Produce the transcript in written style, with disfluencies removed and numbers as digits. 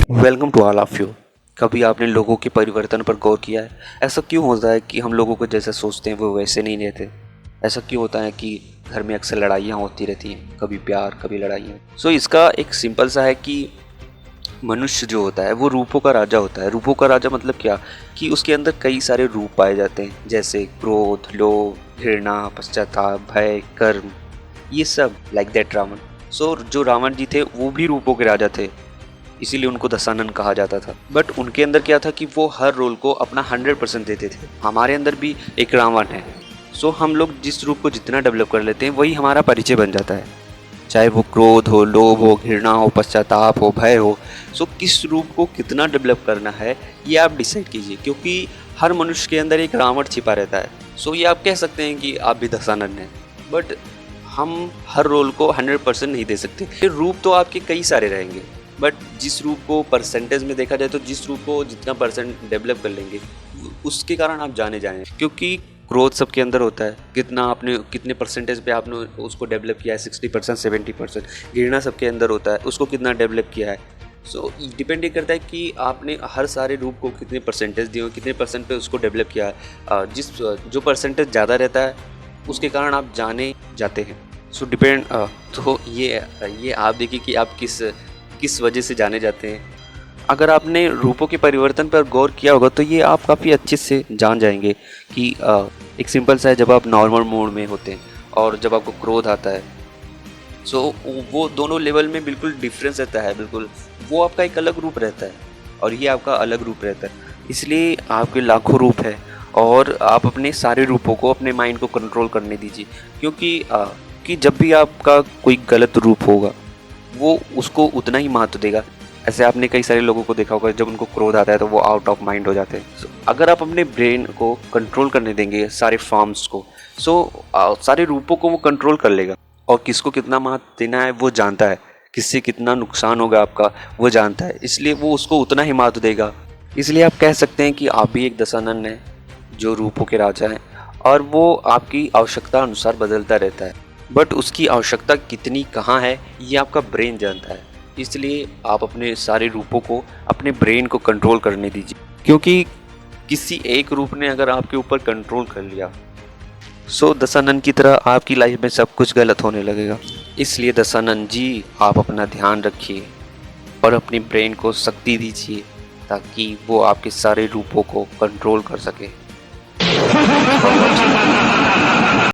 Welcome to all of you. कभी आपने लोगों के परिवर्तन पर गौर किया है? ऐसा क्यों होता है कि हम लोगों को जैसा सोचते हैं वो वैसे नहीं रहते? ऐसा क्यों होता है कि घर में अक्सर लड़ाइयाँ होती रहती हैं, कभी प्यार कभी लड़ाइयाँ? इसका एक सिंपल सा है कि मनुष्य जो होता है वो रूपों का राजा होता है। रूपों का राजा मतलब क्या? कि उसके अंदर कई सारे रूप पाए जाते हैं, जैसे क्रोध, लोभ, घृणा, पश्चाताप, भय, कर्म, ये सब लाइक दैट रावण। जो रावण जी थे वो भी रूपों के राजा थे, इसीलिए उनको दशानन कहा जाता था। बट उनके अंदर क्या था कि वो हर रोल को अपना 100% देते थे। हमारे अंदर भी एक रावण है। हम लोग जिस रूप को जितना डेवलप कर लेते हैं वही हमारा परिचय बन जाता है, चाहे वो क्रोध हो, लोभ हो, घृणा हो, पश्चाताप हो, भय हो। किस रूप को कितना डेवलप करना है ये आप डिसाइड कीजिए, क्योंकि हर मनुष्य के अंदर एक रावण छिपा रहता है। ये आप कह सकते हैं कि आप भी दशानन हैं, बट हम हर रोल को 100% नहीं दे सकते। रूप तो आपके कई सारे रहेंगे, बट जिस रूप को परसेंटेज में देखा जाए तो जिस रूप को जितना परसेंट डेवलप कर लेंगे उसके कारण आप जाने जाएँ। क्योंकि ग्रोथ सबके अंदर होता है, कितने परसेंटेज पे आपने उसको डेवलप किया है, 60%, 70%। घृणा सबके अंदर होता है, उसको कितना डेवलप किया है। डिपेंड ये करता है कि आपने हर सारे रूप को कितने परसेंटेज दिए हो, कितने परसेंट पे उसको डेवलप किया है। जो परसेंटेज ज़्यादा रहता है उसके कारण आप जाने जाते हैं। डिपेंड ये आप देखिए कि आप किस वजह से जाने जाते हैं। अगर आपने रूपों के परिवर्तन पर गौर किया होगा तो ये आप काफ़ी अच्छे से जान जाएंगे कि एक सिंपल सा है, जब आप नॉर्मल मोड में होते हैं और जब आपको क्रोध आता है, वो दोनों लेवल में बिल्कुल डिफरेंस रहता है। बिल्कुल वो आपका एक अलग रूप रहता है और ये आपका अलग रूप रहता है। इसलिए आपके लाखों रूप है और आप अपने सारे रूपों को, अपने माइंड को कंट्रोल करने दीजिए, क्योंकि कि जब भी आपका कोई गलत रूप होगा वो उसको उतना ही महत्व देगा। ऐसे आपने कई सारे लोगों को देखा होगा, जब उनको क्रोध आता है तो वो आउट ऑफ माइंड हो जाते हैं। अगर आप अपने ब्रेन को कंट्रोल करने देंगे, सारे फॉर्म्स को, सारे रूपों को वो कंट्रोल कर लेगा और किसको कितना महत्व देना है वो जानता है, किससे कितना नुकसान होगा आपका वो जानता है, इसलिए वो उसको उतना ही महत्व देगा। इसलिए आप कह सकते हैं कि आप भी एक दशानन हैं जो रूपों के राजा हैं, और वो आपकी आवश्यकता अनुसार बदलता रहता है। बट उसकी आवश्यकता कितनी कहाँ है ये आपका ब्रेन जानता है। इसलिए आप अपने सारे रूपों को अपने ब्रेन को कंट्रोल करने दीजिए, क्योंकि किसी एक रूप ने अगर आपके ऊपर कंट्रोल कर लिया दशानन की तरह आपकी लाइफ में सब कुछ गलत होने लगेगा। इसलिए दशानन जी, आप अपना ध्यान रखिए और अपनी ब्रेन को शक्ति दीजिए ताकि वो आपके सारे रूपों को कंट्रोल कर सके।